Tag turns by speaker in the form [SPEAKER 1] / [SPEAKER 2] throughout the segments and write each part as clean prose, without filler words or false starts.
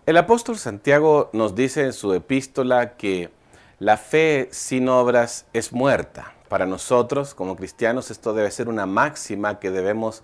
[SPEAKER 1] El apóstol Santiago nos dice en su epístola que la fe sin obras es muerta. Para nosotros, como cristianos, esto debe ser una máxima que debemos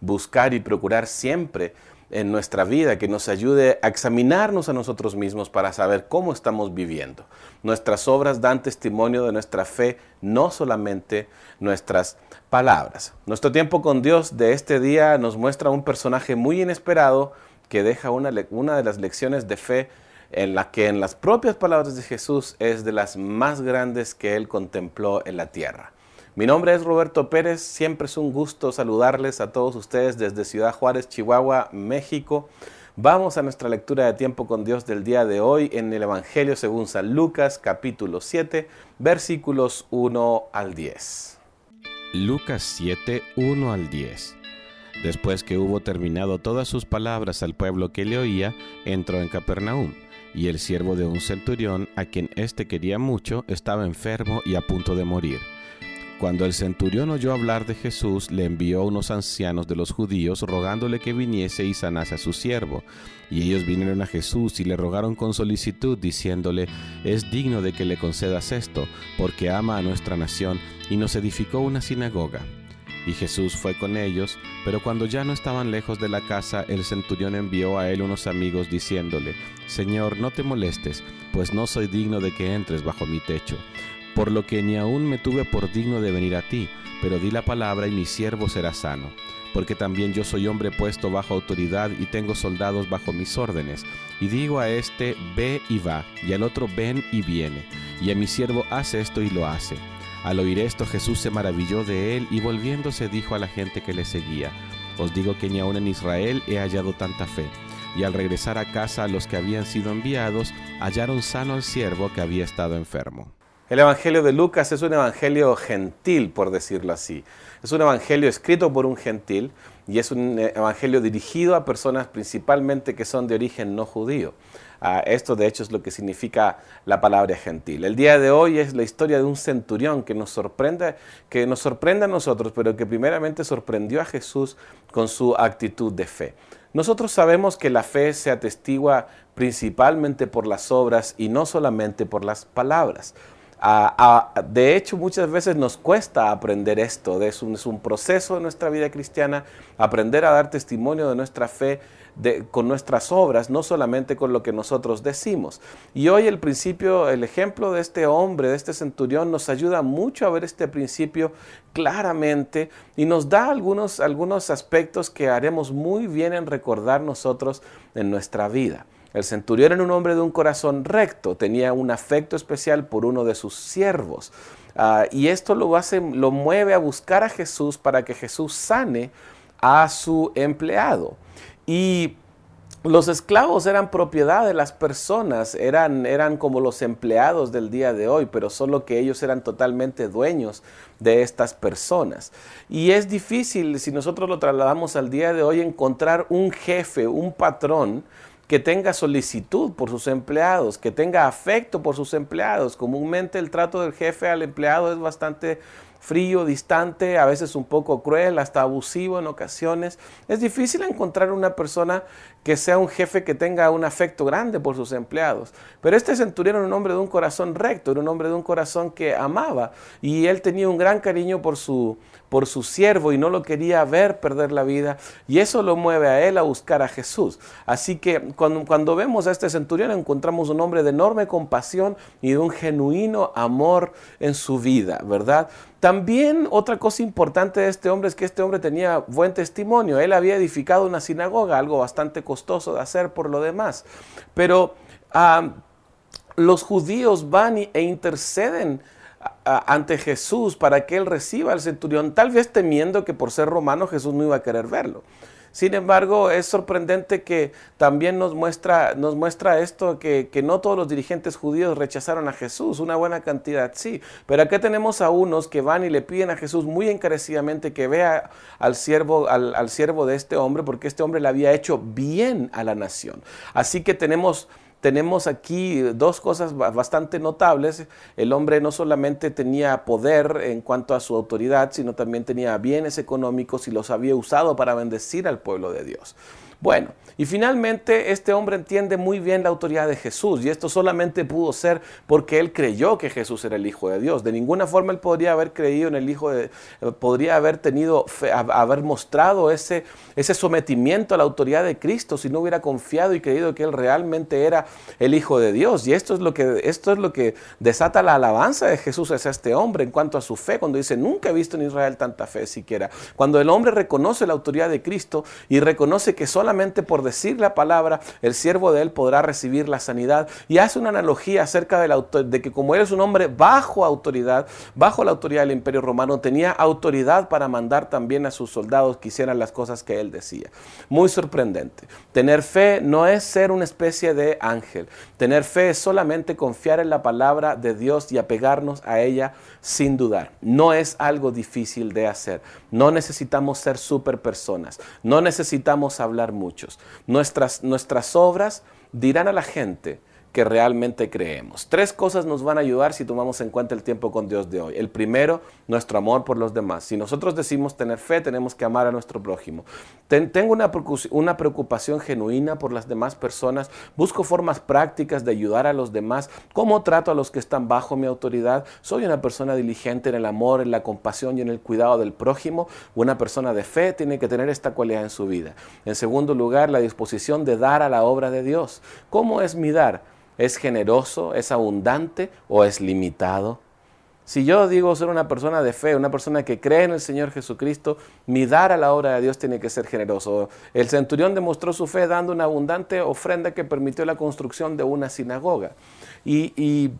[SPEAKER 1] buscar y procurar siempre en nuestra vida, que nos ayude a examinarnos a nosotros mismos para saber cómo estamos viviendo. Nuestras obras dan testimonio de nuestra fe, no solamente nuestras palabras. Nuestro tiempo con Dios de este día nos muestra un personaje muy inesperado que deja una de las lecciones de fe en la que en las propias palabras de Jesús es de las más grandes que Él contempló en la tierra. Mi nombre es Roberto Pérez, siempre es un gusto saludarles a todos ustedes desde Ciudad Juárez, Chihuahua, México. Vamos a nuestra lectura de tiempo con Dios del día de hoy en el Evangelio según San Lucas, capítulo 7, versículos 1 al 10.
[SPEAKER 2] Lucas 7, 1 al 10. Después que hubo terminado todas sus palabras al pueblo que le oía, entró en Capernaum, y el siervo de un centurión, a quien éste quería mucho, estaba enfermo y a punto de morir. Cuando el centurión oyó hablar de Jesús, le envió unos ancianos de los judíos, rogándole que viniese y sanase a su siervo. Y ellos vinieron a Jesús y le rogaron con solicitud, diciéndole: «Es digno de que le concedas esto, porque ama a nuestra nación, y nos edificó una sinagoga». Y Jesús fue con ellos, pero cuando ya no estaban lejos de la casa, el centurión envió a él unos amigos, diciéndole: «Señor, no te molestes, pues no soy digno de que entres bajo mi techo. Por lo que ni aún me tuve por digno de venir a ti, pero di la palabra y mi siervo será sano. Porque también yo soy hombre puesto bajo autoridad y tengo soldados bajo mis órdenes. Y digo a este, ve y va, y al otro, ven y viene. Y a mi siervo, haz esto y lo hace». Al oír esto, Jesús se maravilló de él y volviéndose dijo a la gente que le seguía: «Os digo que ni aun en Israel he hallado tanta fe». Y al regresar a casa, los que habían sido enviados hallaron sano al siervo que había estado enfermo.
[SPEAKER 1] El Evangelio de Lucas es un evangelio gentil, por decirlo así. Es un evangelio escrito por un gentil y es un evangelio dirigido a personas principalmente que son de origen no judío. Esto de hecho es lo que significa la palabra gentil. El día de hoy es la historia de un centurión que nos sorprende a nosotros, pero que primeramente sorprendió a Jesús con su actitud de fe. Nosotros sabemos que la fe se atestigua principalmente por las obras y no solamente por las palabras. De hecho, muchas veces nos cuesta aprender esto. Es un proceso de nuestra vida cristiana, aprender a dar testimonio de nuestra fe con nuestras obras, no solamente con lo que nosotros decimos. Y hoy el ejemplo de este hombre, de este centurión, nos ayuda mucho a ver este principio claramente y nos da algunos aspectos que haremos muy bien en recordar nosotros en nuestra vida. El centurión era un hombre de un corazón recto, tenía un afecto especial por uno de sus siervos. Y esto lo mueve a buscar a Jesús para que Jesús sane a su empleado. Y los esclavos eran propiedad de las personas, eran como los empleados del día de hoy, pero solo que ellos eran totalmente dueños de estas personas. Y es difícil, si nosotros lo trasladamos al día de hoy, encontrar un jefe, un patrón, que tenga solicitud por sus empleados, que tenga afecto por sus empleados. Comúnmente el trato del jefe al empleado es bastante frío, distante, a veces un poco cruel, hasta abusivo en ocasiones. Es difícil encontrar una persona que sea un jefe que tenga un afecto grande por sus empleados. Pero este centurión era un hombre de un corazón recto, era un hombre de un corazón que amaba y él tenía un gran cariño por su siervo y no lo quería ver perder la vida, y eso lo mueve a él a buscar a Jesús. Así que cuando vemos a este centurión encontramos un hombre de enorme compasión y de un genuino amor en su vida, ¿verdad? También otra cosa importante de este hombre es que este hombre tenía buen testimonio. Él había edificado una sinagoga, algo bastante costoso de hacer por lo demás, pero los judíos van e interceden ante Jesús para que él reciba al centurión, tal vez temiendo que por ser romano Jesús no iba a querer verlo. Sin embargo, es sorprendente que también nos muestra esto, que no todos los dirigentes judíos rechazaron a Jesús, una buena cantidad sí, pero acá tenemos a unos que van y le piden a Jesús muy encarecidamente que vea al siervo de este hombre, porque este hombre le había hecho bien a la nación. Así que tenemos aquí dos cosas bastante notables. El hombre no solamente tenía poder en cuanto a su autoridad, sino también tenía bienes económicos y los había usado para bendecir al pueblo de Dios. Bueno, y finalmente este hombre entiende muy bien la autoridad de Jesús, y esto solamente pudo ser porque él creyó que Jesús era el Hijo de Dios. De ninguna forma él podría haber creído en el Hijo de podría haber tenido fe, haber mostrado ese sometimiento a la autoridad de Cristo si no hubiera confiado y creído que él realmente era el Hijo de Dios. Y esto es lo que desata la alabanza de Jesús hacia este hombre en cuanto a su fe, cuando dice: nunca he visto en Israel tanta fe siquiera. Cuando el hombre reconoce la autoridad de Cristo y reconoce que solamente por decir la palabra el siervo de él podrá recibir la sanidad, y hace una analogía acerca de que como él es un hombre bajo autoridad, bajo la autoridad del Imperio Romano, tenía autoridad para mandar también a sus soldados que hicieran las cosas que él decía. Muy sorprendente. Tener fe no es ser una especie de ángel. Tener fe es solamente confiar en la palabra de Dios y apegarnos a ella sin dudar. No es algo difícil de hacer. No necesitamos ser super personas. No necesitamos hablar muchos. Nuestras obras dirán a la gente que realmente creemos. 3 cosas nos van a ayudar si tomamos en cuenta el tiempo con Dios de hoy. El primero, nuestro amor por los demás. Si nosotros decimos tener fe, tenemos que amar a nuestro prójimo. Tengo una preocupación genuina por las demás personas. Busco formas prácticas de ayudar a los demás. ¿Cómo trato a los que están bajo mi autoridad? ¿Soy una persona diligente en el amor, en la compasión y en el cuidado del prójimo? Una persona de fe tiene que tener esta cualidad en su vida. En segundo lugar, la disposición de dar a la obra de Dios. ¿Cómo es mi dar? ¿Es generoso, es abundante o es limitado? Si yo digo ser una persona de fe, una persona que cree en el Señor Jesucristo, mi dar a la obra de Dios tiene que ser generoso. El centurión demostró su fe dando una abundante ofrenda que permitió la construcción de una sinagoga. Y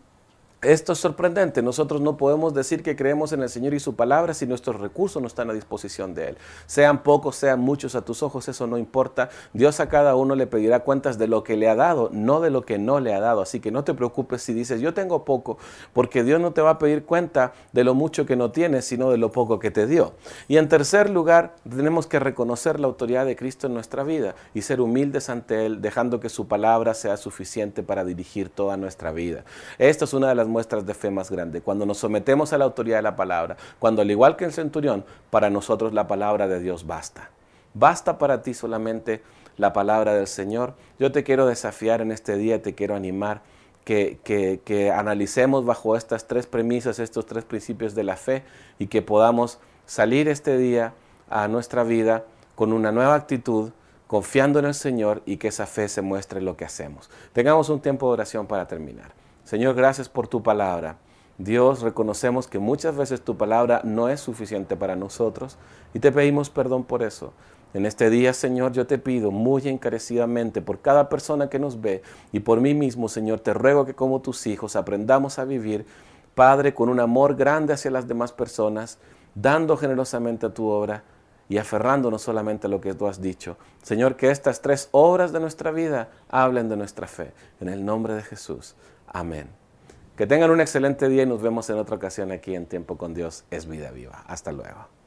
[SPEAKER 1] esto es sorprendente. Nosotros no podemos decir que creemos en el Señor y su palabra si nuestros recursos no están a disposición de Él. Sean pocos, sean muchos a tus ojos, eso no importa. Dios a cada uno le pedirá cuentas de lo que le ha dado, no de lo que no le ha dado. Así que no te preocupes si dices: yo tengo poco, porque Dios no te va a pedir cuenta de lo mucho que no tienes, sino de lo poco que te dio. Y en tercer lugar, tenemos que reconocer la autoridad de Cristo en nuestra vida y ser humildes ante Él, dejando que su palabra sea suficiente para dirigir toda nuestra vida. Esta es una de las muestras de fe más grande, cuando nos sometemos a la autoridad de la palabra, cuando al igual que el centurión, para nosotros la palabra de Dios basta. Basta para ti solamente la palabra del Señor. Yo te quiero desafiar en este día, te quiero animar que analicemos bajo estas 3 premisas, estos 3 principios de la fe, y que podamos salir este día a nuestra vida con una nueva actitud, confiando en el Señor, y que esa fe se muestre en lo que hacemos. Tengamos un tiempo de oración para terminar. Señor, gracias por tu palabra. Dios, reconocemos que muchas veces tu palabra no es suficiente para nosotros y te pedimos perdón por eso. En este día, Señor, yo te pido muy encarecidamente por cada persona que nos ve y por mí mismo, Señor, te ruego que como tus hijos aprendamos a vivir, Padre, con un amor grande hacia las demás personas, dando generosamente a tu obra y aferrándonos solamente a lo que tú has dicho. Señor, que estas 3 obras de nuestra vida hablen de nuestra fe. En el nombre de Jesús. Amén. Que tengan un excelente día y nos vemos en otra ocasión aquí en Tiempo con Dios es Vida Viva. Hasta luego.